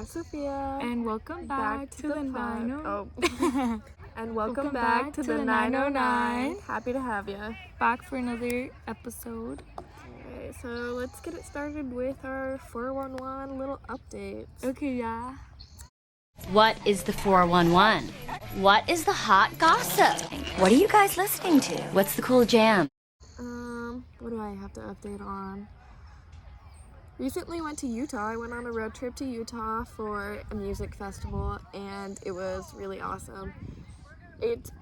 I'm Sophia. And welcome back to the 909. And welcome back to the 909. Happy to have you. Back for another episode. Alright, so let's get it started with our 411 little updates. Okay, yeah. What is the 411? What is the hot gossip? What are you guys listening to? What's the cool jam? What do I have to update on? Recently went to Utah. I went on a road trip to Utah for a music festival and it was really awesome. It's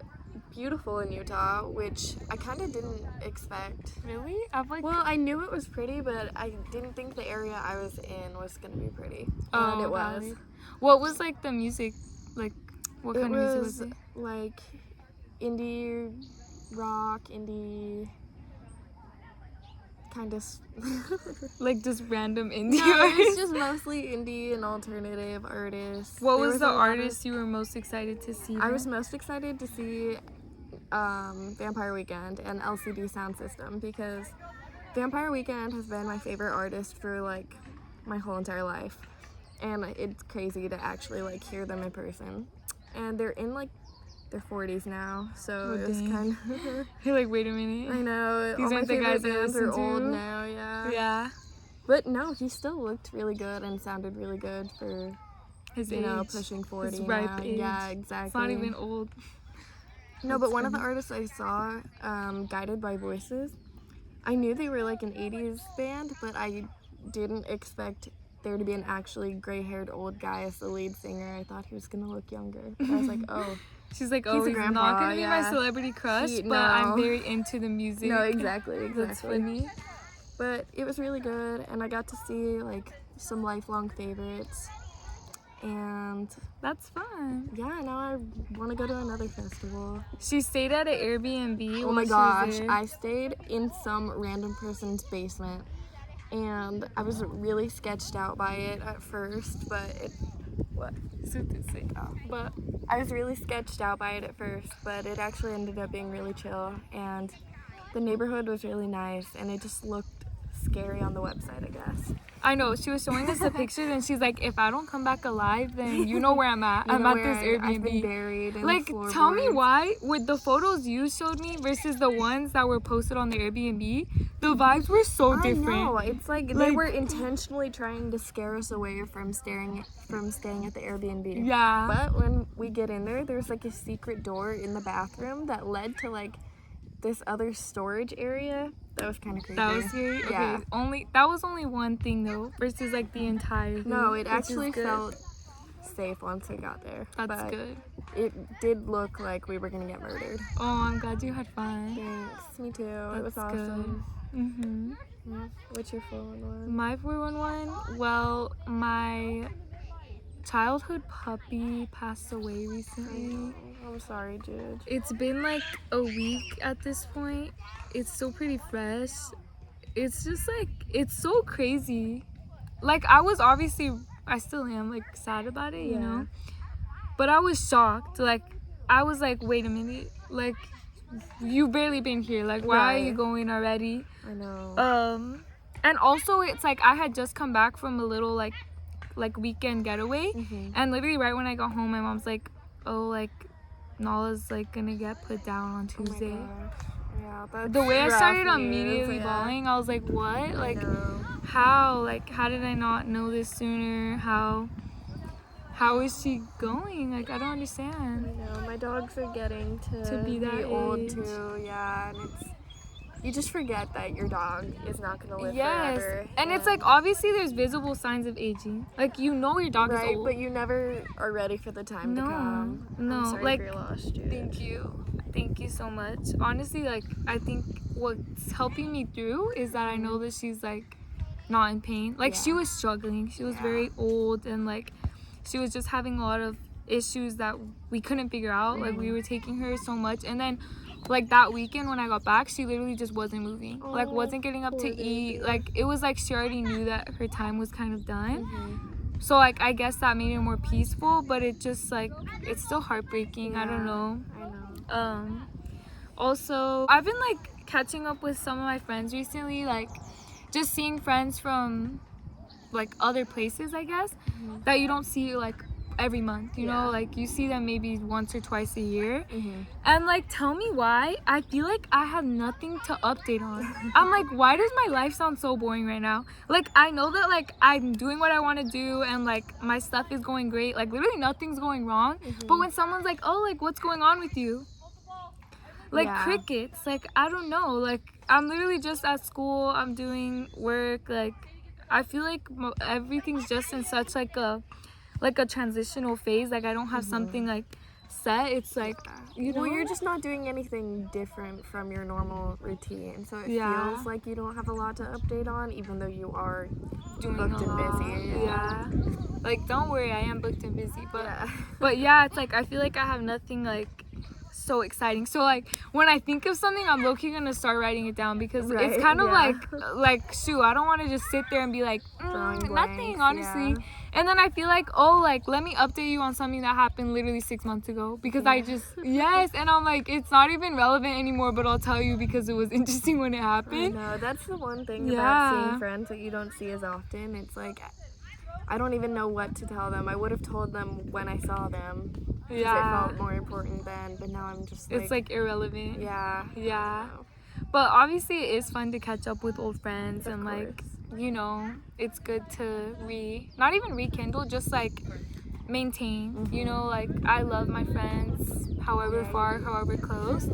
beautiful in Utah, which I kind of didn't expect. Really? Well, I knew it was pretty, but I didn't think the area I was in was going to be pretty. Oh, and it was. Valley. What was like the music? Like, what kind of music was it? Like indie rock, indie kind of like just random indie no, artists? it was just mostly indie and alternative artists. What was the artist you were most excited to see? I was most excited to see Vampire Weekend and LCD Sound System because Vampire Weekend has been my favorite artist for like my whole entire life, and it's crazy to actually like hear them in person. And they're in like their 40s now, so it was kind of You're like, wait a minute. I know. These all aren't my the guys favorite I bands listen are old to. now, yeah. Yeah. But no, he still looked really good and sounded really good for His you age. know, pushing 40 His ripe now. age. Yeah, exactly. It's not even old. No, but one of the artists I saw, Guided by Voices, I knew they were like an 80s band, but I didn't expect there to be an actually gray-haired old guy as the lead singer. I thought he was gonna look younger. But I was like, oh. She's like, He's oh, a he's grandpa, not gonna be my yeah. celebrity crush, but No. I'm very into the music. No, exactly. That's funny. But it was really good, and I got to see like some lifelong favorites. And That's fun. yeah, now I want to go to another festival. She stayed at an Airbnb. Oh while my she was gosh, there. I stayed in some random person's basement, and I was really sketched out by it at first, but but I was really sketched out by it at first, but it actually ended up being really chill, and the neighborhood was really nice, and it just looked scary on the website, I guess. I know, she was showing us the pictures and she's like, if I don't come back alive, then you know where I'm at. You I'm know at where this Airbnb. I've been buried in Like, the tell me floorboards. why, with the photos you showed me versus the ones that were posted on the Airbnb, the vibes were so different. I know, it's like they were intentionally trying to scare us away from staying at the Airbnb. Yeah. But when we get in there, there's like a secret door in the bathroom that led to like this other storage area. That was kind of creepy. That was scary? Yeah. Okay, that was only one thing though, versus like the entire thing. No, it which is actually good. felt safe once we got there. That's but good. It did look like we were gonna get murdered. Oh, I'm glad you had fun. Thanks. Me too. It was That's awesome. Mm-hmm. Yeah. What's your 411? My 411, well, my childhood puppy passed away recently. I'm sorry, Juj. It's been like a week at this point. It's still pretty fresh. It's just like, it's so crazy. Like, I still am like sad about it, you know? But I was shocked. Like, I was like, wait a minute. Like, you've barely been here. Like, why are you going already? I know. And also it's like I had just come back from a little like weekend getaway, and literally right when I got home, my mom's like, oh, like Nala's like gonna get put down on Tuesday. Yeah, that's The way I rough started news, immediately yeah. bawling, I was like, what? Like, know. how did I not know this sooner? How is she going? Like, I don't understand. I know, my dogs are getting to be that old age. too, yeah, and you just forget that your dog is not gonna live Yes, forever. and it's like obviously there's visible signs of aging. Like, you know your dog is right, old. but you never are ready for the time to come. No, I'm sorry like, for your loss, Jude. Thank you so much. Honestly, like, I think what's helping me through is that I know that she's like not in pain. Like, she was struggling. She was very old, and like she was just having a lot of issues that we couldn't figure out. Like, we were taking her so much, and then like that weekend when I got back, she literally just wasn't moving. Like, wasn't getting up to eat. Like, it was like she already knew that her time was kind of done. So like I guess that made it more peaceful, but it just like it's still heartbreaking. I don't know. I know. Also, I've been like catching up with some of my friends recently, like just seeing friends from like other places, I guess, that you don't see like every month, you know, like you see them maybe once or twice a year. And like, tell me why I feel like I have nothing to update on. I'm like, why does my life sound so boring right now? Like, I know that like I'm doing what I want to do and like my stuff is going great, like literally nothing's going wrong. But when someone's like, oh, like what's going on with you, like crickets, like I don't know, like I'm literally just at school, I'm doing work, like I feel like everything's just in such like a transitional phase. Like I don't have something like set. It's like, you know, well, you're just not doing anything different from your normal routine, so it feels like you don't have a lot to update on, even though you are doing booked a lot. and busy. Like don't worry, I am booked and busy, but yeah, it's like I feel like I have nothing like so exciting. So like when I think of something, I'm low-key gonna start writing it down, because it's kind of like shoot, I don't want to just sit there and be like nothing, honestly. And then I feel like, oh, like let me update you on something that happened literally 6 months ago, because I just and I'm like, it's not even relevant anymore, but I'll tell you because it was interesting when it happened. No, that's the one thing about seeing friends that you don't see as often. It's like I don't even know what to tell them. I would have told them when I saw them, because it felt more important then, but now I'm just like, it's like irrelevant. Yeah. But obviously it is fun to catch up with old friends, and like, you know, it's good to not even rekindle, just like maintain, you know, like I love my friends, however far, however close,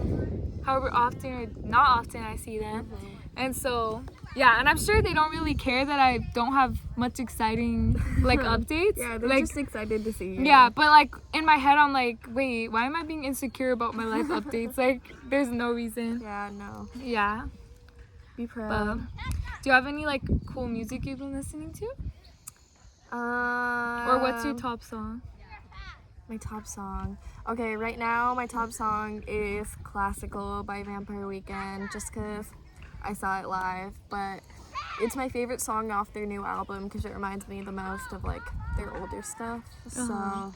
however often or not often I see them. And so and I'm sure they don't really care that I don't have much exciting like updates. They're like, just excited to see you. Yeah, but like in my head I'm like, wait, why am I being insecure about my life updates? Like there's no reason. Yeah. Be proud. Do you have any like cool music you've been listening to? Or what's your top song? My top song. Okay, right now my top song is Classical by Vampire Weekend, just because I saw it live, but it's my favorite song off their new album because it reminds me the most of like their older stuff. So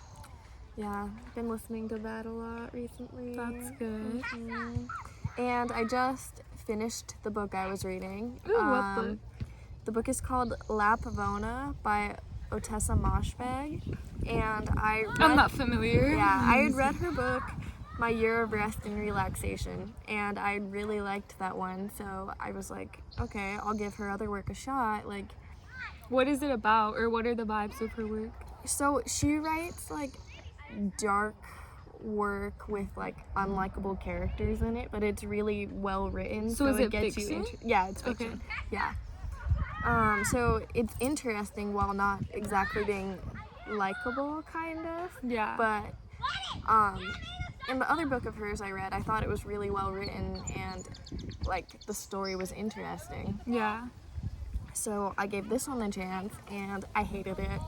yeah, been listening to that a lot recently. That's good. And I just finished the book I was reading. Ooh, what book? The book is called La Pavona by Otessa Moshfegh, and I'm not familiar. I had read her book, My Year of Rest and Relaxation, and I really liked that one, so I was like, okay, I'll give her other work a shot. Like, what is it about, or what are the vibes of her work? So she writes like dark work with like unlikable characters in it, but it's really well written. So is it it gets fiction? It's fiction. Okay. Yeah. So it's interesting while not exactly being likable, kind of. Yeah. But in the other book of hers I read, I thought it was really well written and like the story was interesting. Yeah. So I gave this one a chance and I hated it.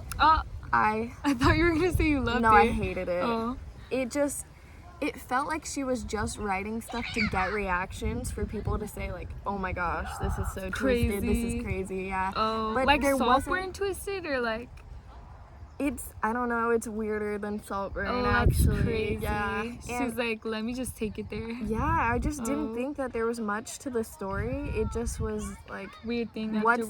I thought you were gonna say you loved it. No, I hated it. Oh. It felt like she was just writing stuff to get reactions for people to say like, oh my gosh, this is so twisted, this is crazy, yeah. Oh, but like there Saltburn twisted, or like? I don't know, it's weirder than Saltburn, that's actually. Crazy. Yeah. She's like, let me just take it there. Yeah, I just didn't think that there was much to the story. It just was like, weird thing what's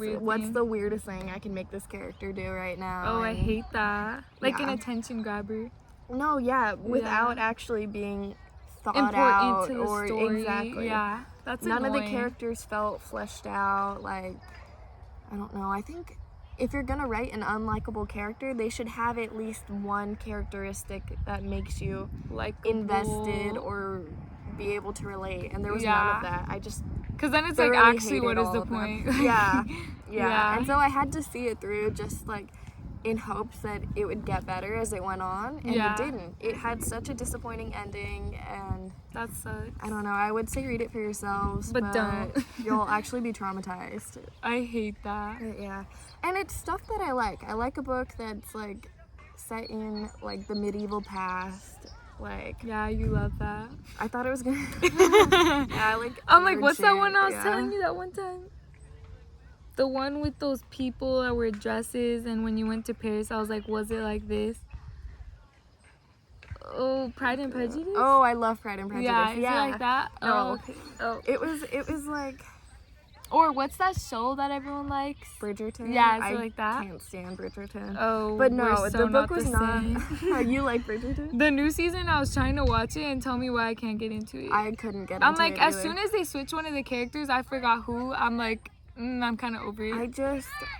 the weirdest thing I can make this character do right now? Oh, I hate that. Like an attention grabber. No, without actually being thought important out to the or story. Exactly. Yeah, that's none annoying. of the characters felt fleshed out. Like, I don't know. I think if you're gonna write an unlikable character, they should have at least one characteristic that makes you like invested or be able to relate. And there was none of that. I just because then it's like, actually, what is the point? Yeah. And so I had to see it through, just like in hopes that it would get better as it went on, and it didn't. It had such a disappointing ending, and that sucks. I don't know, I would say read it for yourselves, but don't. You'll actually be traumatized. I hate that. Yeah, and it's stuff that I like. I like a book that's like set in like the medieval past. Like, yeah, you love that. I thought it was gonna I'm like, what's that one I was telling you that one time? The one with those people that wear dresses, and when you went to Paris, I was like, was it like this? Oh, Pride and Prejudice? Oh, I love Pride and Prejudice. Yeah, is it like that? No. Oh, okay. Oh. It was like, Or what's that show that everyone likes? Bridgerton. Yeah, is it I like that? can't stand Bridgerton. Oh, But no, we're so the book not was the not. same. You like Bridgerton? The new season, I was trying to watch it and tell me why I can't get into it. I couldn't get into I'm like, it as either. soon as they switch one of the characters, I forgot who. I'm like, I'm kind of over it.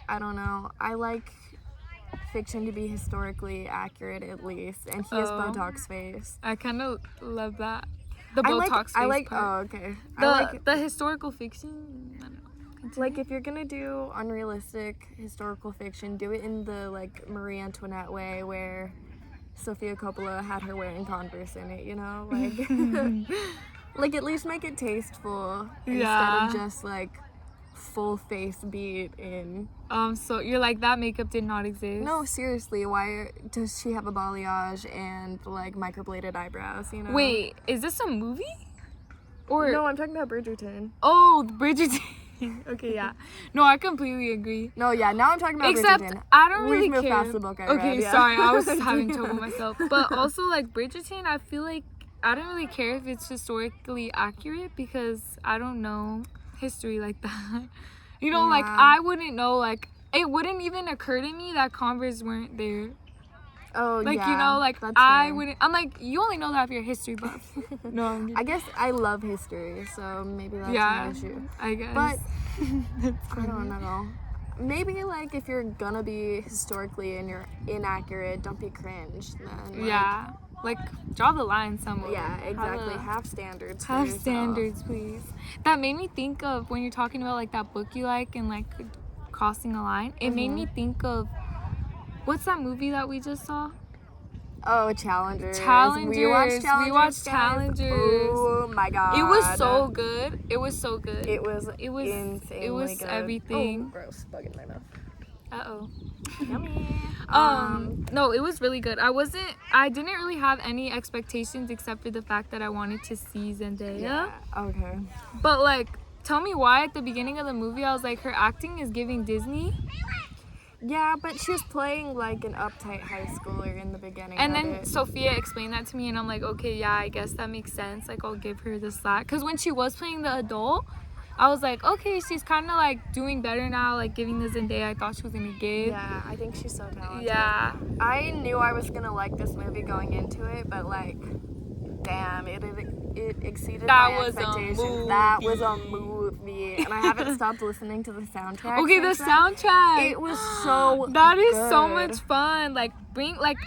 I don't know. I like fiction to be historically accurate at least, and he has Oh. Botox face. I kind of love that. The I Botox face like. part. Oh, okay. The, I like. the historical fiction. I don't know. Continue. Like, if you're gonna do unrealistic historical fiction, do it in the like Marie Antoinette way, where Sofia Coppola had her wearing Converse in it. You know, like, like at least make it tasteful Yeah. instead of just like full face beat in. So you're like, that makeup did not exist? No, seriously, why does she have a balayage and like microbladed eyebrows? You know. Wait, is this a movie? Or No, I'm talking about Bridgerton. Oh, Bridgerton. Okay, yeah. No, I completely agree. No, yeah, now I'm talking about Except Bridgerton. I don't We've really moved care. past the book I Okay, read, yeah. sorry, I was having trouble myself. But also, like, Bridgerton, I feel like I don't really care if it's historically accurate because I don't know history like that. You know, like, Yeah. I wouldn't know, like, it wouldn't even occur to me that Converse weren't there. Oh, Like, yeah. you know, like, that's I fair. wouldn't, I'm like, you only know that if you're a history buff. No, I'm just, I guess I love history, so maybe that's yeah, my issue. I guess. But I don't know. Maybe like if you're gonna be historically and you're inaccurate, don't be cringe. Then like, yeah, like, draw the line somewhere. yeah, exactly. Have a- Have standards. For Have yourself. standards, please. That made me think of when you're talking about like that book you like and like crossing a line. It made me think of what's that movie that we just saw? Oh, Challengers. Challengers. We watched Challengers. We watched guys. Challengers. Oh my god. It was so good. It was so good. It was. It was. insanely It was good. everything. Oh, gross. Bug in my mouth. Uh-oh. Yummy. No, it was really good. I didn't really have any expectations except for the fact that I wanted to see Zendaya. Yeah. Okay. But like, tell me why at the beginning of the movie I was like, her acting is giving Disney. Yeah, but she was playing like an uptight high schooler in the beginning. And of then it. Sophia explained that to me and I'm like, okay, yeah, I guess that makes sense. Like, I'll give her the slack. Because when she was playing the adult, I was like, okay, she's kind of like doing better now, like giving the Zendaya I thought she was going to give. Yeah, I think she's so talented. Yeah. I knew I was gonna like this movie going into it, but like, damn, it exceeded That my was a expectations. That was a movie, and I haven't stopped listening to the soundtrack. Okay, the since then. soundtrack. It was so. That is so good. much fun. Like,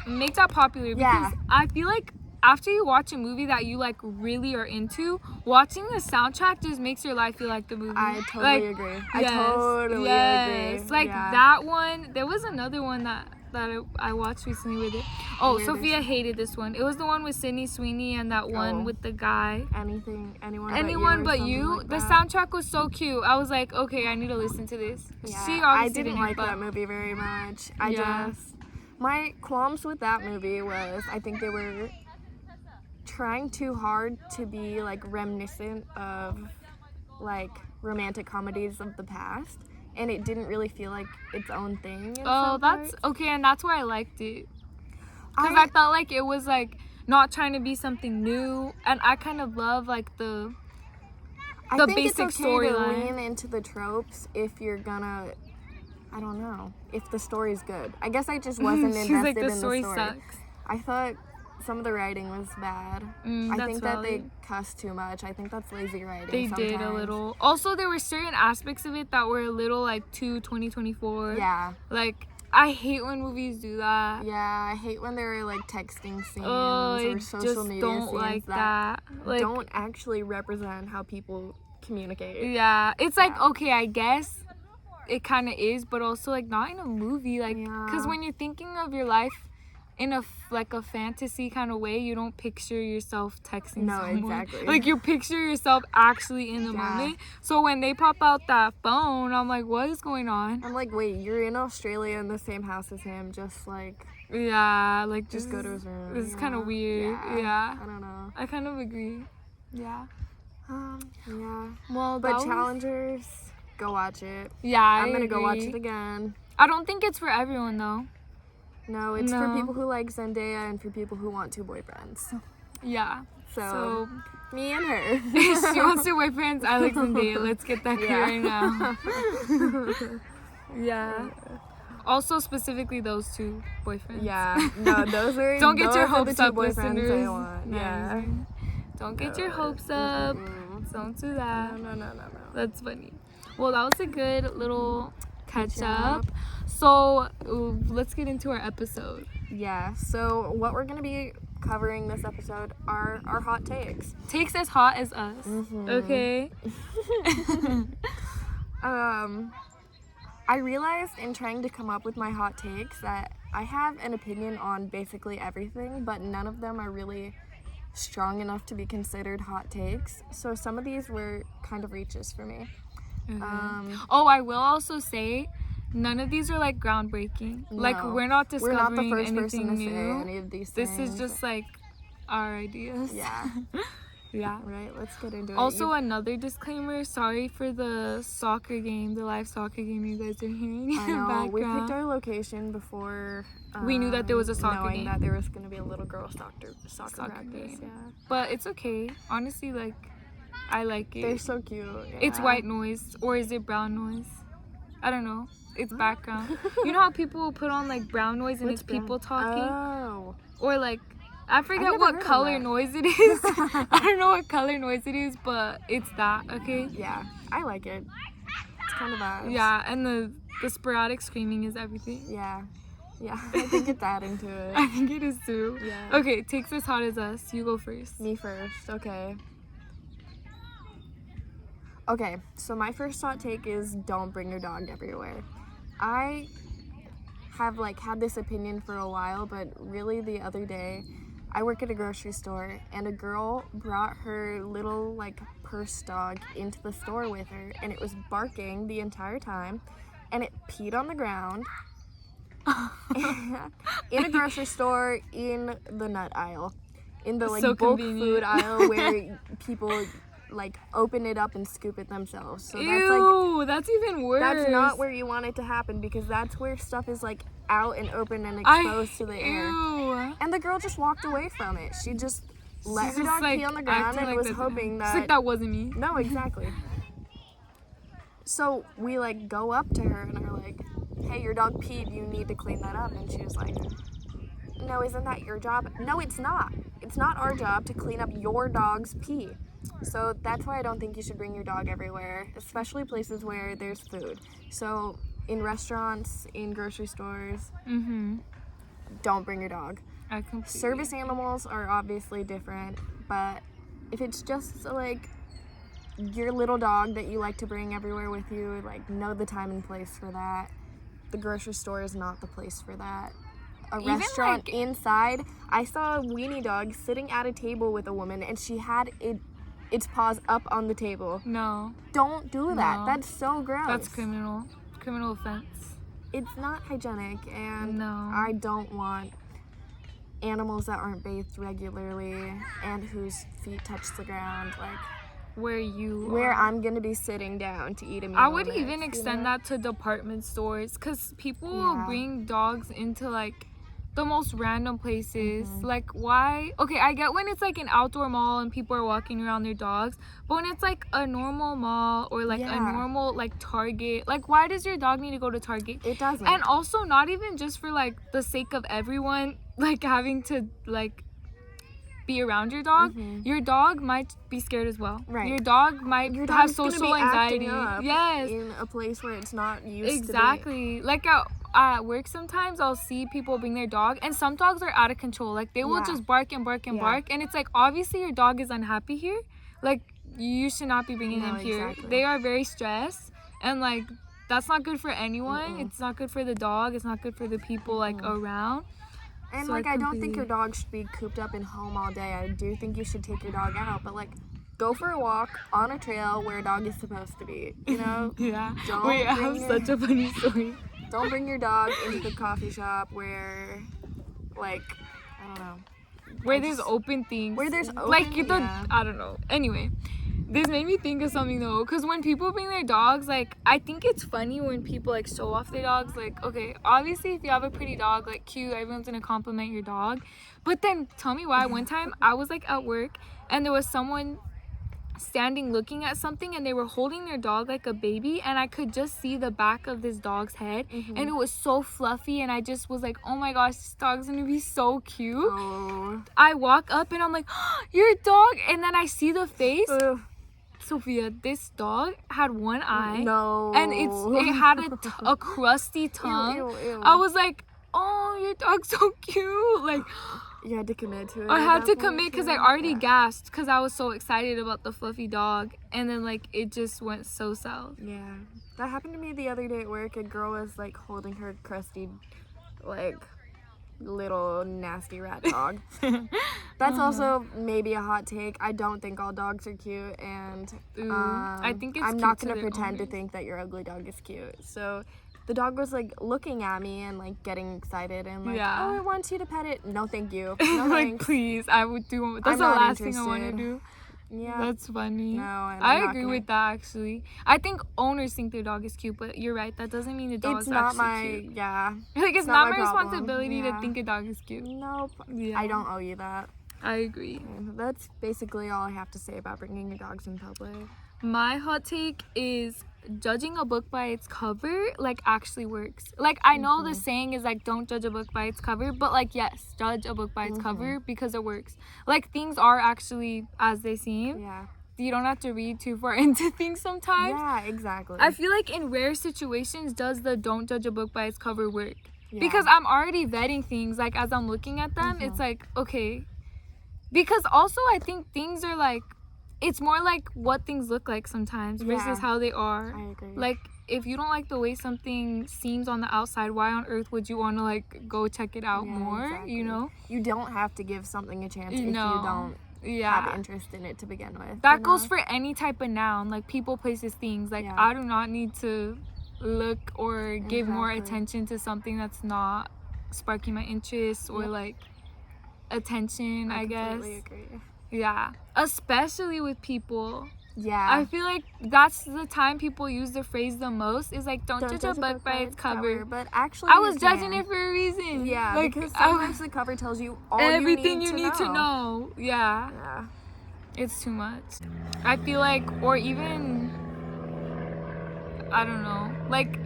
make that popular because Yeah. I feel like after you watch a movie that you like really are into, watching the soundtrack just makes your life feel like the movie. I totally Like, agree. I yes, totally yes. agree. Like Yeah. that one. There was another one that I watched recently with it. Oh, Weirdest. Sophia hated this one. It was the one with Sydney Sweeney and that one Oh. with the guy. Anyone But or you. something like The that. soundtrack was so cute. I was like, okay, I need to listen to this. Yeah, She I obviously didn't like but that movie very much. Yeah. My qualms with that movie was I think they were trying too hard to be like reminiscent of like romantic comedies of the past, and it didn't really feel like its own thing. in Oh, some that's parts. okay, and that's why I liked it. Because I felt like it was like not trying to be something new, and I kind of love like the I the think basic it's okay to storyline. lean into the tropes if you're gonna. I don't know if the story's good. I guess I just wasn't She's invested like, the in story the story. sucks. I thought some of the writing was bad. I That's think that they valid. cussed too much. I think that's lazy writing. They did a sometimes. little. Also, there were certain aspects of it that were a little like too 2024. Yeah, Like, I hate when movies do that. yeah. I hate when there are like texting scenes Oh, or I social just media don't scenes like that. Like, don't actually represent how people communicate. yeah, it's like, Yeah. okay, I guess it kind of is, but also like not in a movie, like, because Yeah. when you're thinking of your life in a like a fantasy kind of way, you don't picture yourself texting No, someone. exactly. Like, you picture yourself actually in the Yeah. moment. So when they pop out that phone, I'm like, what is going on? I'm like, wait, you're in Australia in the same house as him, just like Yeah, like, just go to his room. This is you kind of know? weird. Yeah. I don't know. I kind of agree. Yeah. Yeah. Well, But Challengers, go watch it. Yeah, I'm gonna go watch agree. it again. I don't think it's for everyone though. No, it's for No. people who like Zendaya and for people who want two boyfriends. Yeah. So, So Me and her. She wants two boyfriends. I like Zendaya. Let's get that clear right now. Yeah. Also, specifically those two boyfriends. Yeah. No, those are. Don't get those your are the hopes two up, boyfriends listeners. I want. No, Yeah. don't get your hopes up. Don't do that. No. That's funny. Well, that was a good little catch up. So let's get into our episode. Yeah. So what we're gonna be covering this episode are our hot takes. Takes as hot as us. Okay. I realized in trying to come up with my hot takes that I have an opinion on basically everything, but none of them are really strong enough to be considered hot takes. So some of these were kind of reaches for me. I will also say, none of these are like groundbreaking. Like No. we're not We're not the discovering first person anything to say new. any of these This things. is just like our ideas. Yeah. Yeah. Right, let's get into it. Also, another disclaimer, sorry for the soccer game, the live soccer game you guys are hearing in I the know, background. we picked our location before We knew that there was a soccer knowing game. that there was going to be a little girl soccer practice. game. Yeah. But it's okay. Honestly, like, I like it. They're so cute. It's yeah. white noise, or is it brown noise? I don't know. It's background. You know how people put on like brown noise and What's it's people talking? Oh. Or like, I forget never what heard of color that. noise it is. I don't know what color noise it is, but it's that, okay? Yeah, I like it. It's kind of vibes. Yeah, and the sporadic screaming is everything. Yeah. Yeah, I think it's adding to it. I think it is too. Yeah. Okay, takes as hot as us. You go first. Me first, okay. Okay, so my first hot take is don't bring your dog everywhere. I have like had this opinion for a while, but really the other day I work at a grocery store and a girl brought her little like purse dog into the store with her and it was barking the entire time and it peed on the ground in a grocery store in the nut aisle, in the like So bulk convenient. food aisle where people like open it up and scoop it themselves. So that's like Ew, that's even worse. that's not where you want it to happen because that's where stuff is like out and open and exposed to the air. Ew. And the girl just walked away from it. She just let She's her just, dog pee on the ground acting and like was that- hoping She's that like, that wasn't me. no, exactly. So we like go up to her and are like, hey, your dog peed, you need to clean that up. And she was like, no, isn't that your job? No, it's not. It's not our job to clean up your dog's pee. So that's why I don't think you should bring your dog everywhere, especially places where there's food. So in restaurants, in grocery stores, don't bring your dog. I completely. Service animals are obviously different, but if it's just like your little dog that you like to bring everywhere with you, like know the time and place for that. The grocery store is not the place for that. A Even, restaurant like- inside, I saw a weenie dog sitting at a table with a woman and she had its paws up on the table. No, Don't do that. No. That's so gross. that's criminal. Criminal offense. It's not hygienic, and No. I don't want animals that aren't bathed regularly and whose feet touch the ground, like where I'm gonna be sitting down to eat a meal. I would next, even you extend know? that to department stores because people Yeah. will bring dogs into like the most random places. Mm-hmm. Like, why? Okay, I get when it's like an outdoor mall and people are walking around their dogs, but when it's like a normal mall or like a Yeah. normal like Target, like, why does your dog need to go to Target? It doesn't. And also, not even just for like the sake of everyone like having to like be around your dog. Your dog might be scared as well. Mm-hmm. Right. Your dog might Your have dog's gonna social be acting anxiety. up Yes. in a place where it's not used to Exactly. Like at work sometimes I'll see people bring their dog and some dogs are out of control. Like they will Yeah. just bark and bark and Yeah. bark and it's like obviously your dog is unhappy here. Like you should not be bringing No, them here. exactly. They are very stressed and like that's not good for anyone. It's not good for the dog. It's not good for the people like around. And So like I I don't think completely- your dog should be cooped up in home all day. I do think you should take your dog out, but like go for a walk on a trail where a dog is supposed to be, you know? Yeah. Don't Wait, I bring have your- such a funny story. Don't bring your dog into the coffee shop where like I don't know. Where there's open things. Where there's like open- the yeah. I don't know. Anyway, This made me think of something though, because when people bring their dogs, like, I think it's funny when people like show off their dogs. Like, okay, obviously if you have a pretty dog, like cute, everyone's gonna compliment your dog. But then tell me why. One time I was like at work and there was someone standing looking at something and they were holding their dog like a baby, and I could just see the back of this dog's head, and it was so fluffy, and I just was like, oh my gosh, this dog's gonna be so cute. Oh. I walk up and I'm like, oh, your dog, and then I see the face. Ugh. Sophia, this dog had one eye. No. And it had a crusty tongue. Ew, ew, ew. I was like, oh, your dog's so cute. Like, You had to commit to it. I at had that to point, commit because too? I already Yeah. gasped because I was so excited about the fluffy dog. And then, like, it just went so south. Yeah. That happened to me the other day at work. A girl was like holding her crusty, like, little nasty rat dog. That's also maybe a hot take. I don't think all dogs are cute, and Ooh, I think it's I'm cute not to gonna their pretend to owners. think that your ugly dog is cute. So the dog was like looking at me and like getting excited and like, Yeah. oh, I want you to pet it. No, thank you. No, Like, thanks. please, I would do. That's I'm the not last thing I want to interested. do. Yeah. That's funny. No, and I I'm not agree gonna- with that actually. I think owners think their dog is cute, but you're right. That doesn't mean the dog's It's not actually my cute. yeah. Like, it's not not my my problem. responsibility to Yeah. think a dog is cute. Nope. Yeah. I don't owe you that. I agree. That's basically all I have to say about bringing your dogs in public. My hot take is judging a book by its cover like actually works. Like, I know the saying is like, don't judge a book by its cover, but like, yes, judge a book by its cover because it works. Like, things are actually as they seem. Yeah. You don't have to read too far into things sometimes. Yeah, exactly. I feel like in rare situations does the don't judge a book by its cover work. Yeah. Because I'm already vetting things, like, as I'm looking at them, it's like, okay. Because also I think things are like, it's more like what things look like sometimes versus Yeah. how they are. I agree. Like, if you don't like the way something seems on the outside, why on earth would you want to like go check it out Yeah, more, exactly. you know? You don't have to give something a chance if you No. don't Yeah. have interest in it to begin with. That you goes know? for any type of noun, like people, places, things. Like, Yeah. I do not need to look or give more Exactly. attention to something that's not sparking my interest or Yep. like attention, I guess. completely agree. Yeah. Especially with people. Yeah. I feel like that's the time people use the phrase the most is like, don't judge a book by its cover. But actually, I was you judging can. it for a reason. Yeah, like, because I- sometimes the cover tells you all everything you need to know. Yeah. Yeah. It's too much. I feel like, or even, I don't know, like,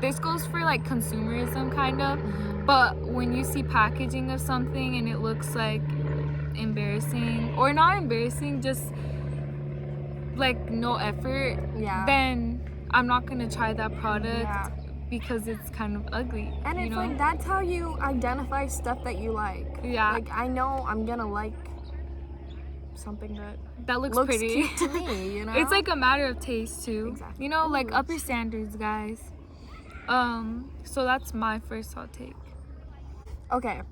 this goes for like consumerism kind of, but when you see packaging of something and it looks like embarrassing, or not embarrassing, just like no effort, Yeah. then I'm not gonna try that product Yeah. because it's kind of ugly. And you it's know? like that's how you identify stuff that you like. Yeah. Like I know I'm gonna like something that that looks looks pretty. cute to me, you know? It's like a matter of taste too. Exactly. You know, like Ooh. upper standards, guys. So that's my first hot take. Okay.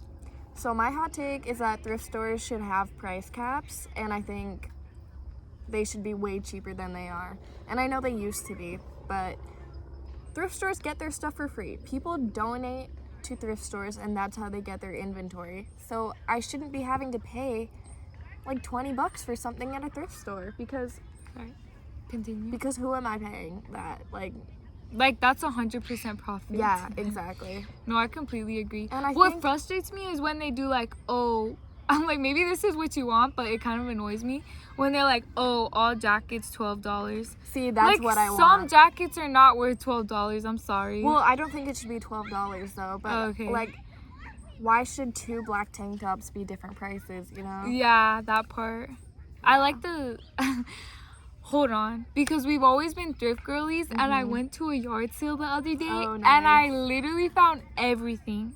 So my hot take is that thrift stores should have price caps, and I think they should be way cheaper than they are. And I know they used to be, but thrift stores get their stuff for free. People donate to thrift stores, and that's how they get their inventory. So I shouldn't be having to pay like $20 for something at a thrift store because Right. Continue. because who am I paying that? Like, that's 100% profit. Yeah, exactly. No, I completely agree. And I what think- frustrates me is when they do like, oh, I'm like, maybe this is what you want, but it kind of annoys me when they're like, oh, all jackets $12. See, that's like, what I some want. jackets are not worth $12. I'm sorry. Well, I don't think it should be $12 though, but Okay. like why should 2 black tank tops be different prices, you know? Yeah, that part. I like the hold on, because we've always been thrift girlies, and I went to a yard sale the other day, Oh, and I nice. literally found everything.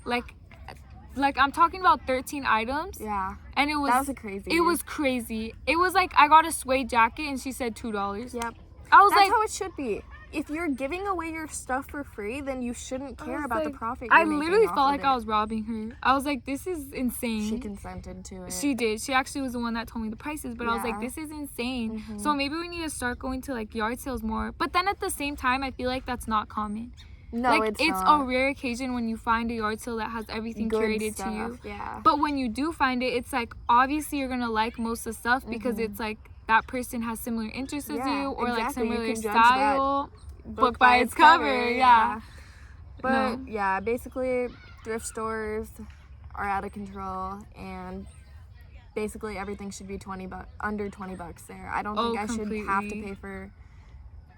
Like I'm talking about 13 items, Yeah. and it was That was a crazy. it was crazy. It was like I got a suede jacket, and she said $2. Yep. I was That's like, how it should be. If you're giving away your stuff for free, then you shouldn't care was about the like- profit I you're making literally off felt of like it. I was robbing her. I was like, this is insane. She consented to it. She did. She actually was the one that told me the prices, but I was like, Yeah. this is insane. So maybe we need to start going to like yard sales more. But then at the same time, I feel like that's not common. No, like it's a not. rare occasion when you find a yard sale that has everything Good curated stuff, to you. Yeah. But when you do find it, it's like obviously you're gonna like most of the stuff because it's like that person has similar interests as Yeah, you, or like exactly. You similar can judge that style, book by its cover. Yeah. But No. yeah, basically thrift stores are out of control, and basically everything should be under $20 there. I don't think I should have to pay for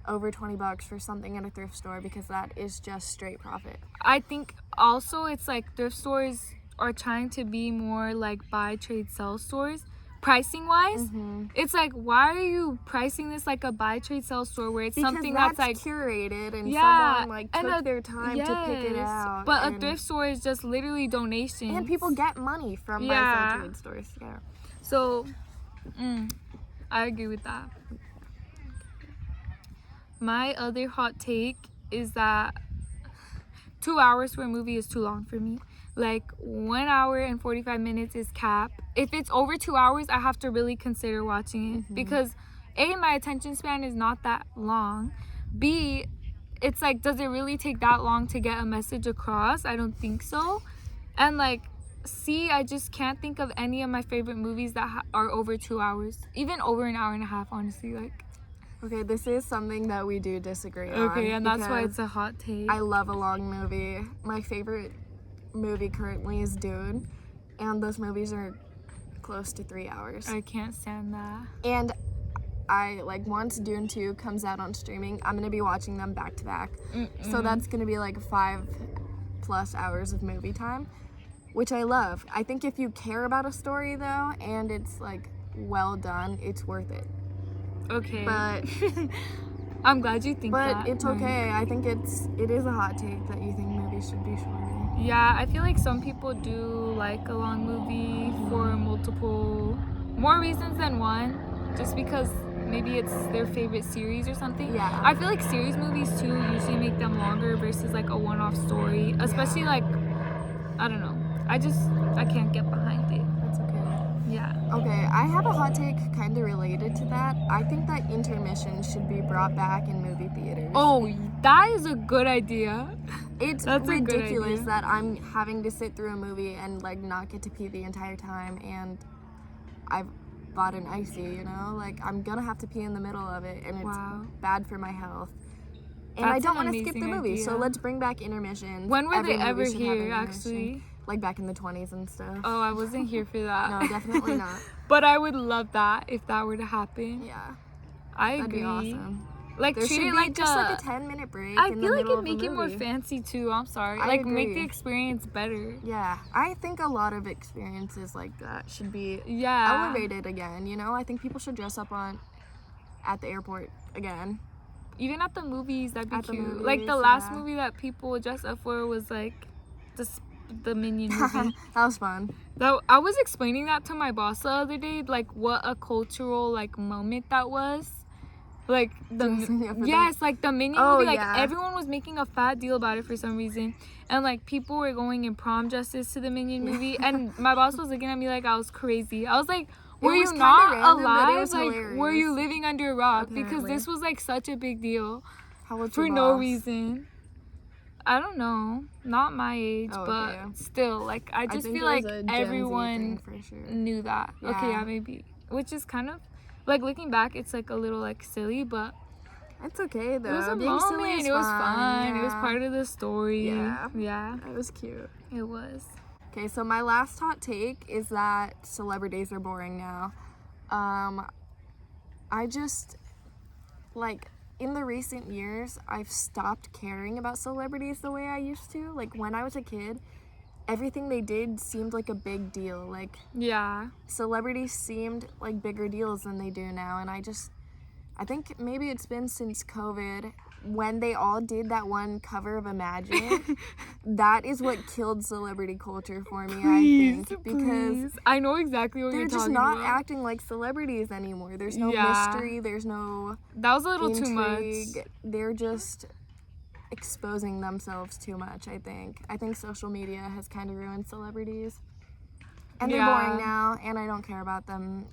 over $20 for something at a thrift store, because that is just straight profit. I think also it's like thrift stores are trying to be more like buy, trade, sell stores. Pricing wise, it's like, why are you pricing this like a buy, trade, sell store where it's Because something that's like curated and yeah, someone like took their time to pick it out. But a thrift store is just literally donations. And people get money from buy, sell, trade stores. Yeah. So, I agree with that. My other hot take is that 2 hours for a movie is too long for me. Like 1 hour and 45 minutes is cap. If it's over 2 hours, I have to really consider watching it, because A, my attention span is not that long. B, it's like, does it really take that long to get a message across? I don't think so. And like, C, I just can't think of any of my favorite movies that are over 2 hours, even over an hour and a half, honestly. Like, Okay, this is something that we do disagree on. okay, and that's why it's a hot take. I love a long movie. My favorite movie currently is Dune, and those movies are close to 3 hours. I can't stand that. And I like, once Dune 2 comes out on streaming, I'm gonna be watching them back to back. So that's gonna be like 5+ hours of movie time, which I love. I think if you care about a story though, and it's like well done, it's worth it. Okay. But I'm glad you think that. But it's okay. I think it is a hot take that you think movies should be shorter. Yeah, I feel like some people do like a long movie for more reasons than one, just because maybe it's their favorite series or something. Yeah. I feel like series movies too usually make them longer versus like a one-off story, especially like, I don't know. I can't get behind it. That's okay. Yeah. Okay, I have a hot take kind of related to that. I think that intermission should be brought back in movie theaters. Oh, that is a good idea. It's That's a good ridiculous idea. that I'm having to sit through a movie and like not get to pee the entire time, and I've bought an icy, you know? Like, I'm gonna have to pee in the middle of it, and it's bad for my health. And I That's don't an want to skip the amazing movie, so idea. let's bring back intermissions. When were Every they ever movie should have here, an intermission. actually? Like back in the 20s and stuff. Oh, I wasn't here for that. No, definitely not. But I would love that if that were to happen. Yeah, I that'd agree. be awesome. Like, There treat should it be like just like a 10-minute break I in the feel like middle it'd of make a it more movie. fancy too. I'm sorry. I Like, make agree. the experience better. Yeah, I think a lot of experiences like that should be Yeah. elevated again, you know? I think people should dress up at the airport again. Even at the movies, that'd be At the cute. Like, the movies, last yeah. movie that people dressed up for was like the Minion movie. That was fun. I was explaining that to my boss the other day, like what a cultural like moment that was. Like Dressing up for like the Minion Oh, movie, like yeah. everyone was making a fat deal about it for some reason, and like people were going in prom dresses to the Minion movie, and my boss was looking at me like I was crazy. I was like, were you was kinda not random, but it alive? was Like, were hilarious. you living under a rock? Because Apparently. this was like such a big deal How old's for your no boss? reason. I don't know, not my age, Oh, but okay. still, like I just think feel it like was a Gen Z everyone thing for sure. knew that. Okay, Yeah. yeah, maybe. Which is kind of like, looking back, it's like a little like silly, but It's okay though. it was a Being moment. silly is It was fun. It was yeah. part of the story. Yeah. Yeah, That was cute. it was. Okay, so my last hot take is that celebrities are boring now. I just, like, in the recent years, I've stopped caring about celebrities the way I used to. Like, when I was a kid, everything they did seemed like a big deal. Like, Yeah. celebrities seemed like bigger deals than they do now, and I think maybe it's been since COVID, when they all did that one cover of Imagine. That is what killed celebrity culture for me, I think, because I know exactly what they're you're just talking not about. acting like celebrities anymore. There's no Yeah. mystery, there's no That was a little too intrigue. much. They're just exposing themselves too much, I think. I think social media has kind of ruined celebrities. And they're Yeah. boring now, and I don't care about them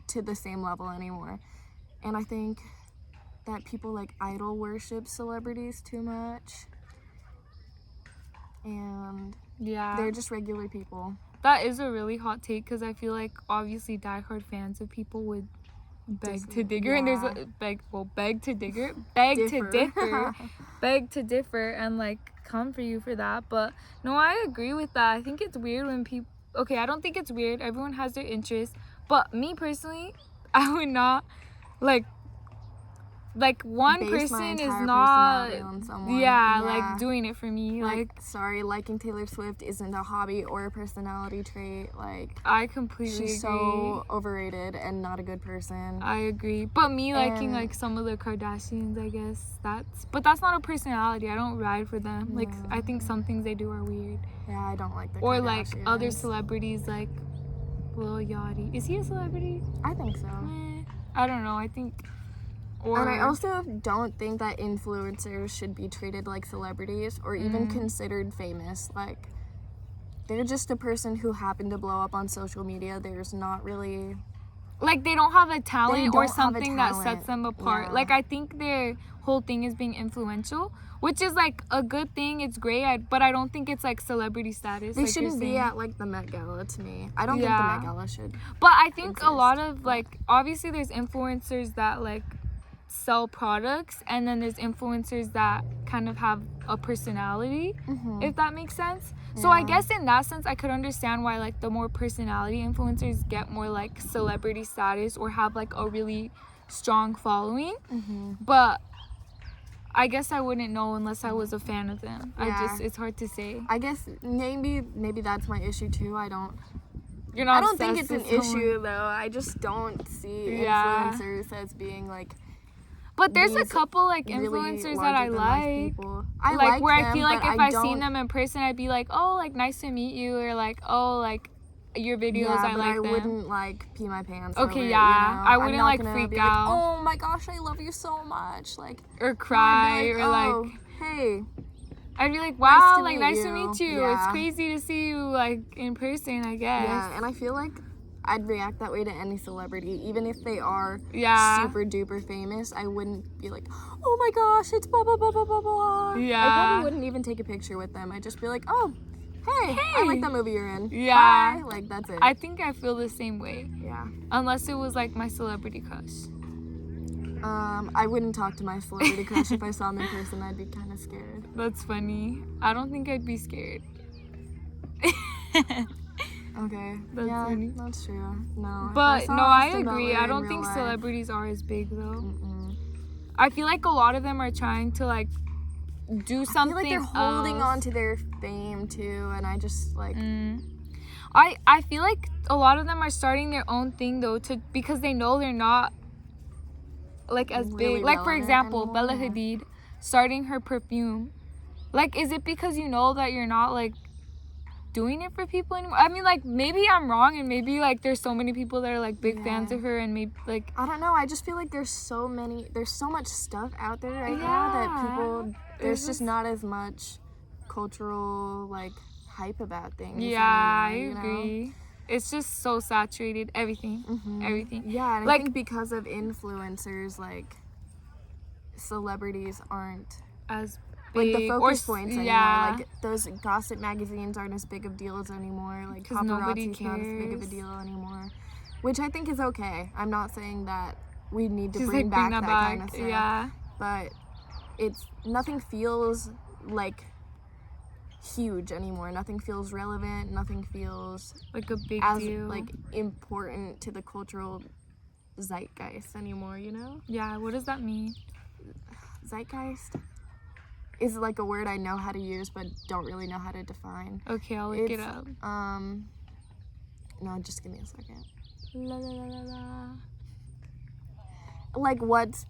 to the same level anymore. And I think that people like idol worship celebrities too much. And Yeah. they're just regular people. That is a really hot take, because I feel like obviously diehard fans of people would beg to digger, and there's a beg to digger, beg to differ, beg to differ, and like come for you for that. But no, I agree with that. I think it's weird when people. Okay, I don't think it's weird. Everyone has their interests, but me personally, I would not like one Base my person is entire not personality on someone. like doing it for me. Like sorry, liking Taylor Swift isn't a hobby or a personality trait. Like, I completely she's agree. so overrated and not a good person. I agree. But me liking like some of the Kardashians, I guess that's not a personality. I don't ride for them. Like, I think some things they do are weird. Yeah, I don't like the Or Kardashians. like other celebrities like Lil Yachty. Is he a celebrity? I think so. I don't know. I think. Or, and I also don't think that influencers should be treated like celebrities or even considered famous. Like, they're just a person who happened to blow up on social media. There's not really... Like, they don't have a talent or something that talent. sets them apart. Yeah. Like, I think their whole thing is being influential, which is, like, a good thing. It's great, but I don't think it's, like, celebrity status. They like shouldn't be at, like, the Met Gala to me. I don't think the Met Gala should But I think exist. a lot of, like, obviously there's influencers that, like, sell products, and then there's influencers that kind of have a personality, if that makes sense. So I guess in that sense I could understand why like the more personality influencers get more like celebrity status or have like a really strong following, but I guess I wouldn't know unless I was a fan of them. It's hard to say. I guess maybe that's my issue too. I don't think it's an issue though. I just don't see influencers as being like. But there's a couple like really influencers that I like. I like like where them, I feel like but if I seen them in person, I'd be like, oh, like nice to meet you, or like, oh, like your videos, I like them. I wouldn't like pee my pants. Okay, over yeah, it, you know? I wouldn't like gonna freak be out. Like, oh my gosh, I love you so much, like. Or cry, I'd be or like, oh, hey. I'd be like, wow, nice to meet you. Yeah. It's crazy to see you like in person, I guess. Yeah, and I feel like I'd react that way to any celebrity, even if they are super duper famous. I wouldn't be like, oh my gosh, it's blah blah blah blah blah blah. Yeah. I probably wouldn't even take a picture with them. I'd just be like, oh, hey, I like that movie you're in. Yeah. Bye. Like, that's it. I think I feel the same way. Yeah. Unless it was like my celebrity crush. I wouldn't talk to my celebrity crush if I saw him in person. I'd be kind of scared. That's funny. I don't think I'd be scared. Okay. That's funny. That's true. No. But no, I agree. Butler I in don't real think life, celebrities are as big though. I feel like a lot of them are trying to like do something. I feel like they're holding on to their fame too, and I just like. I feel like a lot of them are starting their own thing though, because they know they're not like as really big. Like for example, anymore, Bella Hadid starting her perfume. Like, is it because you know that you're not like doing it for people anymore? I mean, like, maybe I'm wrong, and maybe like there's so many people that are like big fans of her, and maybe like I don't know. I just feel like there's so much stuff out there right now that people there's just not as much cultural like hype about things. Yeah, anymore, I agree. It's just so saturated. Everything. Yeah, and like, I think because of influencers, like celebrities aren't as like big the focus points anymore. Yeah. Like those gossip magazines aren't as big of deals anymore. Like 'Cause nobody paparazzi's not as big of a cares. deal anymore, which I think is okay. I'm not saying that we need to Just, bring like, back that kind of stuff. Yeah. But it's nothing feels like huge anymore. Nothing feels relevant. Nothing feels Like a big as deal. like important to the cultural zeitgeist anymore. You know, Yeah. What does that mean? zeitgeist is like a word I know how to use but don't really know how to define. Okay, I'll look it up. No, just give me a second. La la la la la. Like what's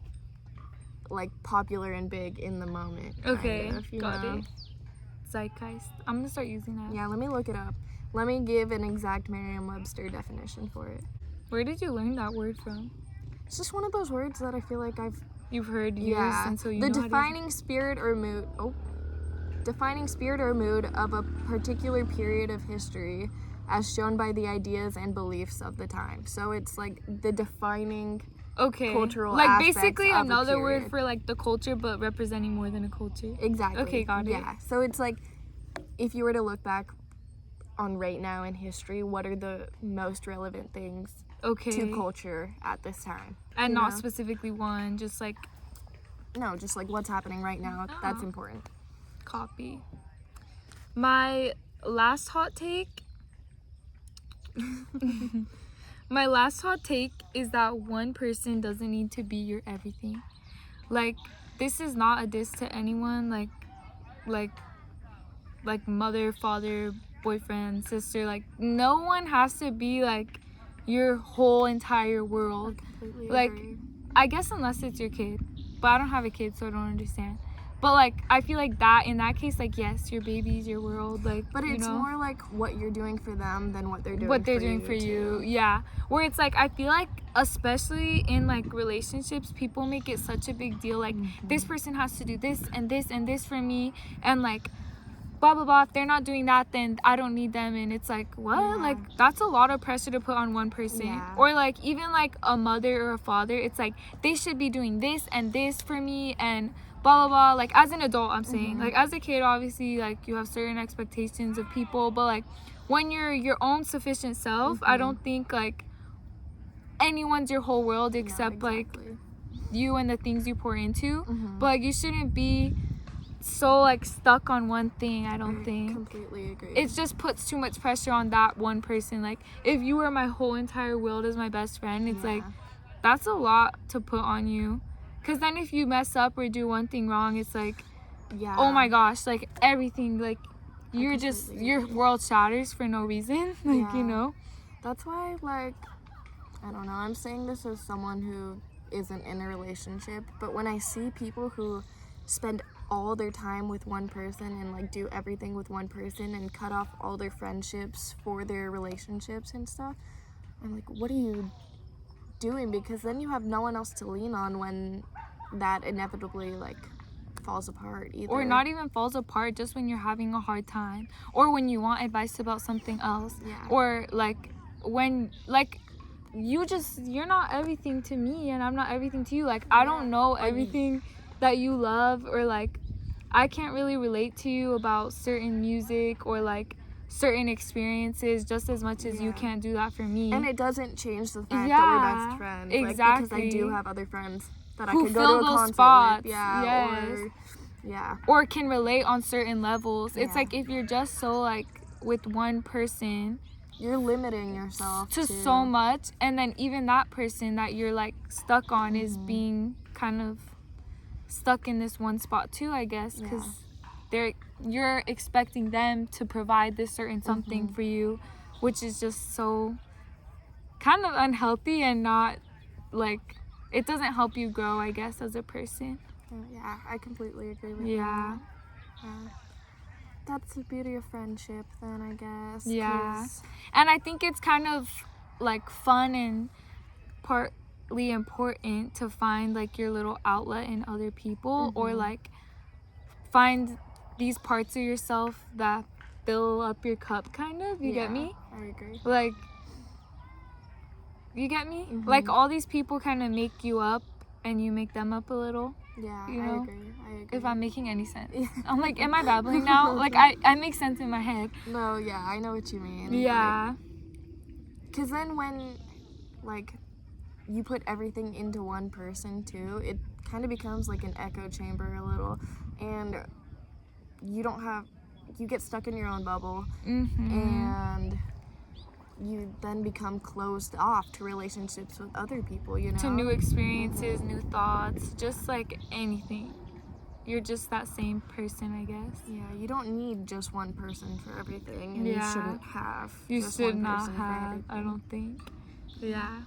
like popular and big in the moment. Okay, kind of, you got know? it. Zeitgeist. I'm gonna start using that. Yeah, let me look it up. Let me give an exact Merriam-Webster definition for it. Where did you learn that word from? It's just one of those words that I feel like You've heard years, and so you the know defining spirit or mood. Defining spirit or mood of a particular period of history, as shown by the ideas and beliefs of the time. So it's like the defining cultural like aspects basically of a another word period. for like the culture, but representing more than a culture. Exactly. Okay, got it. Yeah. So it's like, if you were to look back on right now in history, what are the most relevant things to culture at this time. And you not know? specifically one, just like No, just like what's happening right now. That's important. copy. My last hot take my last hot take is that one person doesn't need to be your everything. Like, this is not a diss to anyone, like mother, father, boyfriend, sister. Like, no one has to be like your whole entire world. Completely Like, agree. I guess unless it's your kid, but I don't have a kid, so I don't understand. But like, I feel like that in that case, like, yes, your baby's your world, like, But you it's know, more like what you're doing for them than what they're doing for you. too. Yeah, where it's like, I feel like especially in like relationships, people make it such a big deal, like, this person has to do this and this and this for me, and like, blah blah blah. If they're not doing that, then I don't need them. And it's like, what? Yeah. Like, that's a lot of pressure to put on one person. Yeah. Or like, even like a mother or a father, it's like, they should be doing this and this for me, and blah blah blah. Like, as an adult, I'm saying, like, as a kid, obviously, like, you have certain expectations of people, but like, when you're your own sufficient self, I don't think like anyone's your whole world except like you and the things you pour into. But like, you shouldn't be so like stuck on one thing. I don't think. Completely agree. It just puts too much pressure on that one person. Like, if you were my whole entire world as my best friend, it's like, that's a lot to put on you. Because then if you mess up or do one thing wrong, it's like, oh my gosh, like, everything, like, you're just, your world shatters for no reason. Like, you know? That's why, like, I don't know, I'm saying this as someone who isn't in a relationship, but when I see people who spend all their time with one person and like do everything with one person and cut off all their friendships for their relationships and stuff, I'm like, what are you doing? Because then you have no one else to lean on when that inevitably like falls apart either. Or not even falls apart, just when you're having a hard time, or when you want advice about something else, or like when like you're not everything to me and I'm not everything to you. Like, I don't know everything that you love, or like, I can't really relate to you about certain music or like certain experiences just as much as you can't do that for me. And it doesn't change the fact that we're best friends. Exactly. Like, because I do have other friends that who I could go fill to a those concert spots. with. Or can relate on certain levels. It's like, if you're just so like with one person, you're limiting yourself to so much, and then even that person that you're like stuck on is being kind of stuck in this one spot too, I guess, because you're expecting them to provide this certain something for you, which is just so kind of unhealthy and not like, it doesn't help you grow, I guess, as a person. Yeah, I completely agree with that. That's the beauty of friendship then, I guess. Yeah. And I think it's kind of like fun and partly important to find like your little outlet in other people, or like find these parts of yourself that fill up your cup, kind of. You get me? I agree. Like, you get me? Like, all these people kind of make you up and you make them up a little. Yeah, you know? I agree. If I'm making any sense. I'm like, am I babbling now? Like, I make sense in my head. No, yeah, I know what you mean. Yeah. Because then when, like, you put everything into one person, too, it kind of becomes like an echo chamber a little. And you get stuck in your own bubble. And you then become closed off to relationships with other people, you know? To new experiences, new thoughts, just like anything. You're just that same person, I guess. Yeah, you don't need just one person for everything, and you shouldn't have. You just should one not person for have, everything. I don't think. Yeah.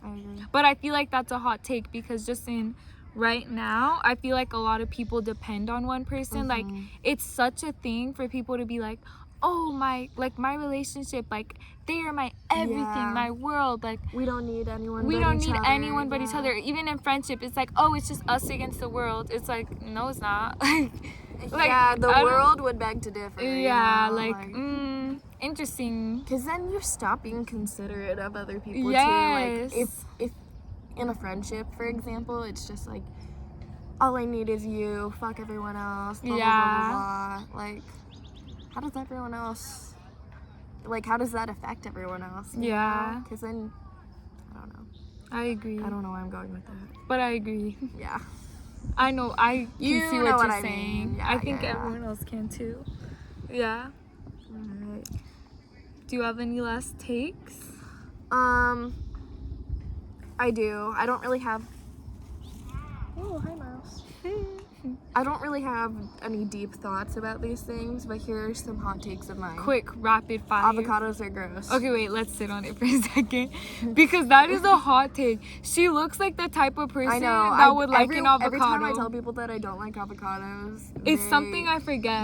I agree. But I feel like that's a hot take, because just in right now, I feel like a lot of people depend on one person. Like, it's such a thing for people to be like, oh, my relationship, like, they are my everything, my world. Like, we don't need anyone but each other. Even in friendship, it's like, oh, it's just us against the world. It's like, no, it's not. Like, the world would beg to differ. Yeah, you know? like, interesting. Because then you stop being considerate of other people, too. Yes. Like, if in a friendship, for example, it's just like, all I need is you, fuck everyone else, blah, blah, blah, blah, blah. Like, how does how does that affect everyone else? Yeah. Because then don't know. I agree. I don't know why I'm going with that. But I agree. Yeah. I know. I You can see know what what you're I saying. mean. Yeah, I think yeah. everyone else can too. Yeah. Alright. Do you have any last takes? I do. I don't really have. Oh, hi, Mouse. I don't really have any deep thoughts about these things, but here are some hot takes of mine. Quick, rapid fire. Avocados are gross. Okay, wait, let's sit on it for a second. Because that is a hot take. She looks like the type of person I know. that would like an avocado. Every time I tell people that I don't like avocados, it's something I forget.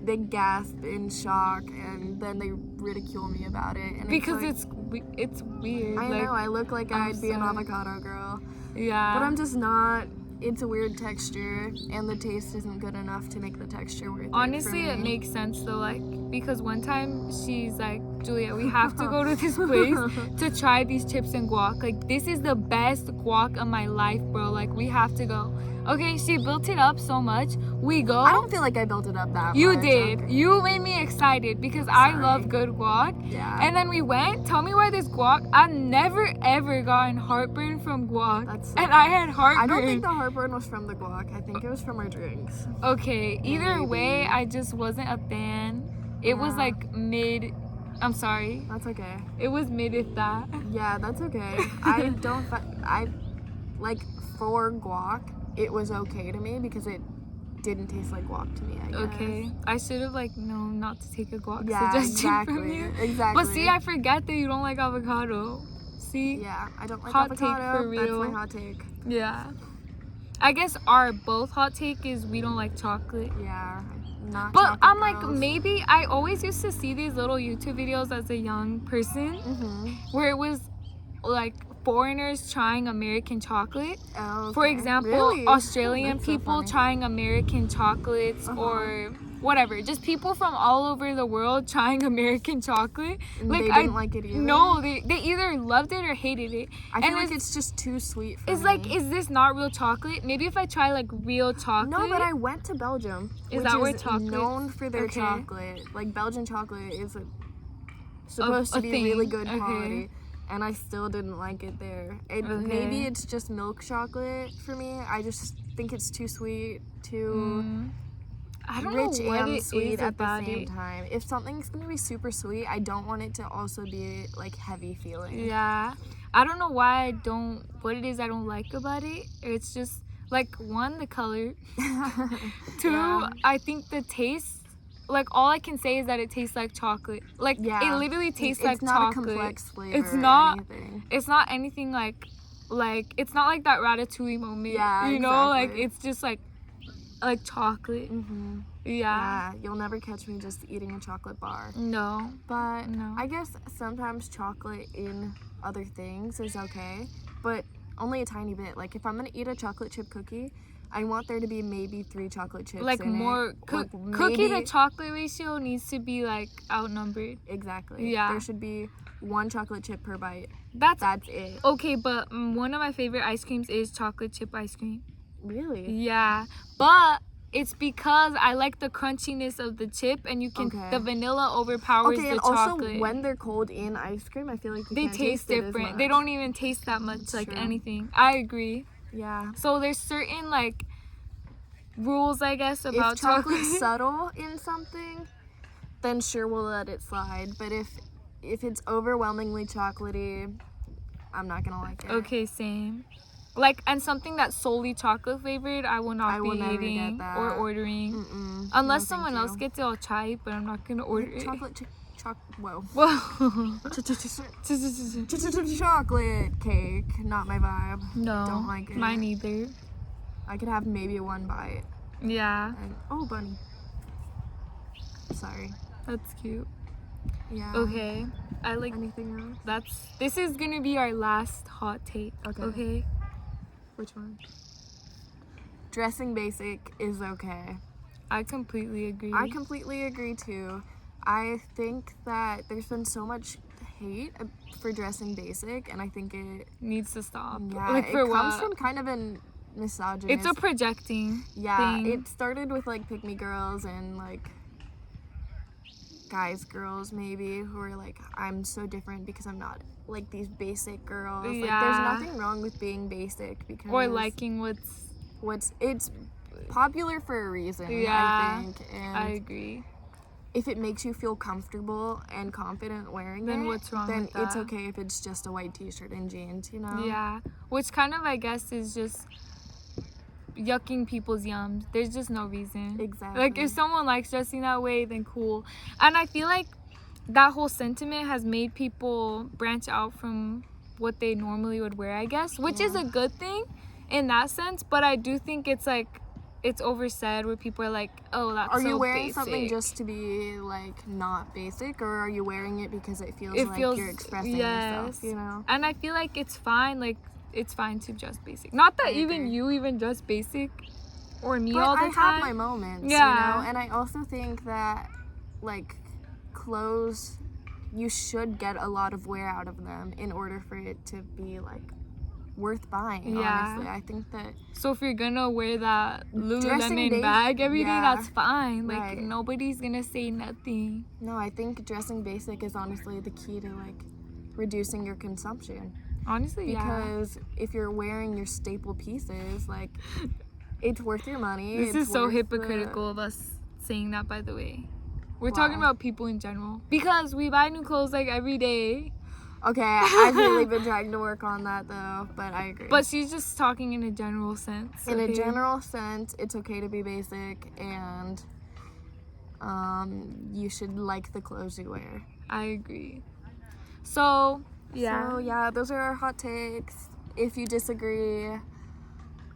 They gasp in shock and then they ridicule me about it. And because it's weird. I know. I look like I'd be an sorry. avocado girl. Yeah. But I'm just not. It's a weird texture, and the taste isn't good enough to make the texture worth it. Honestly, for it me. makes sense though, like, because one time she's like, Julia, we have to go to this place to try these chips and guac. Like, this is the best guac of my life, bro. Like, we have to go. Okay, she built it up so much. We go. I don't feel like I built it up that You much. did. Okay. You made me excited because I Sorry. love good guac. Yeah. And then we went. Tell me why this guac. I've never ever gotten heartburn from guac. That's so and I had heartburn. I don't think the heartburn was from the guac. I think it was from our drinks. Okay, either Maybe. way, I just wasn't a fan. It was Yeah. like mid. I'm sorry. That's okay. It was mid if that. Yeah, that's okay. I don't. I like for guac. It was okay to me because it didn't taste like guac to me. I guess. Okay, I should have like known not to take a guac Yeah, suggestion from exactly. you. Exactly. But see, I forget that you don't like avocado. See? Yeah, I don't like Hot take avocado. for real. That's my hot take. Yeah. I guess our both hot take is we don't like chocolate. Yeah, not. But chocolate I'm like, girls. maybe I always used to see these little YouTube videos as a young person where it was like foreigners trying American chocolate. Oh, For okay. example, Really? Australian That's so people funny. trying American chocolates or whatever. Just people from all over the world trying American chocolate. And Like they didn't like it either? No, they either loved it or hated it. I feel and like it's just too sweet for it's me. like, is this not real chocolate? Maybe if I try like real chocolate. No, but I went to Belgium, Is which that where is chocolate- known for their Okay. chocolate. Like Belgian chocolate is supposed a to be thing. really good Okay. quality, and I still didn't like it there. Okay. Maybe it's just milk chocolate for me. I just think it's too sweet, too I don't rich know what and it sweet is at the about same it. time. If something's gonna be super sweet, I don't want it to also be like heavy feeling. Yeah. I don't know why what it is I don't like about it. It's just like, one, the color. Two, Yeah. I think the taste. Like, all I can say is that it tastes like chocolate. Like, Yeah. it literally tastes like It's not chocolate. a complex flavor. It's not. Or anything. It's not anything like it's not like that ratatouille moment. Yeah, you know, like exactly. it's just like chocolate. Yeah. Yeah, you'll never catch me just eating a chocolate bar. No. But No. I guess sometimes chocolate in other things is okay, but only a tiny bit. Like if I'm gonna eat a chocolate chip cookie, I want there to be maybe 3 chocolate chips Like in more it. cookie to chocolate ratio needs to be like outnumbered. Exactly. Yeah. There should be 1 chocolate chip per bite. That's it. okay, but one of my favorite ice creams is chocolate chip ice cream. Really? Yeah, but it's because I like the crunchiness of the chip, and you can Okay. the vanilla overpowers Okay, the and also chocolate. when they're cold in ice cream, I feel like you They can't taste it as different. They much. don't even taste that much like true. anything. I agree. Yeah. So there's certain like rules, I guess, about If chocolate's subtle in something, then sure we'll let it slide. But if it's overwhelmingly chocolatey, I'm not gonna like it. Okay, same. Like, and something that's solely chocolate flavored, I will not I be will never eating get that. or ordering. Mm-mm. Unless No, someone thank else you. gets it, I'll try it, but I'm not gonna order it. Whoa. Whoa. Chocolate cake, not my vibe. No, Don't like it. mine either. I could have maybe 1 bite. Yeah, And oh, bunny. Sorry. that's cute. Yeah. Okay, I like Anything else? this is gonna be our last hot take. Okay. Okay. Which one? Dressing basic is okay. I completely agree. I completely agree too. I think that there's been so much hate for dressing basic, and I think it needs to stop. yeah Like, it for comes what? from kind of an misogynist. It's a projecting yeah. thing. It started with like pick me girls and like guys, girls maybe, who are like, I'm so different because I'm not like these basic girls. Yeah. Like, there's nothing wrong with being basic because Or liking it's popular for a reason, Yeah, I think. And I agree. if it makes you feel comfortable and confident wearing Then it, what's wrong then with that? it's okay if it's just a white t-shirt and jeans, you know? Yeah, which kind of, I guess, is just yucking people's yums. There's just no reason. Exactly. Like, if someone likes dressing that way, then cool. And I feel like that whole sentiment has made people branch out from what they normally would wear, I guess, which is a good thing in that sense. But I do think it's like, it's oversaid where people are like, oh, that's so Are you wearing basic. something just to be like not basic, or are you wearing it because it feels like you're expressing yourself, you know? And I feel like it's fine, like, it's fine to dress basic. Not that agree. you even dress basic, or me But all the I time. have my moments, you know? And I also think that, like, clothes, you should get a lot of wear out of them in order for it to be, like, worth buying, honestly. I think that... So if you're gonna wear that Dressing Lululemon bag every day, yeah, that's fine. Like, right. nobody's gonna say nothing. No, I think dressing basic is honestly the key to, like, reducing your consumption. Honestly, Because if you're wearing your staple pieces, like, it's worth your money. This is so worth hypocritical of us saying that, by the way. We're Why? talking about people in general. Because we buy new clothes, like, every day. Okay, I've really been trying to work on that, though, but I agree. But she's just talking in a general sense. In a okay? general sense, it's okay to be basic, and you should like the clothes you wear. I agree. So, yeah. So, yeah, those are our hot takes. If you disagree,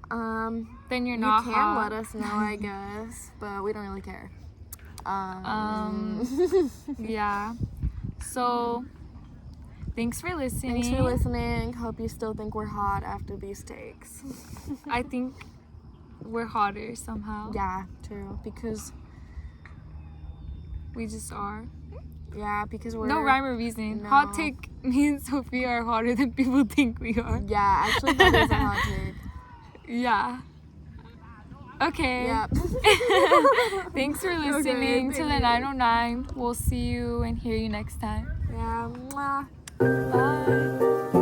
Then you're not you can hot. let us know, I guess, but we don't really care. Yeah. So, thanks for listening. Thanks for listening. Hope you still think we're hot after these takes. I think we're hotter somehow. Yeah, true. Because, We just are. yeah, because we're... No rhyme or reason. No. Hot take means Sophia are hotter than people think we are. Yeah, actually, that is a hot take. Yeah. Okay. Yeah. Thanks for listening to the 909. We'll see you and hear you next time. Yeah. Mwah. Bye.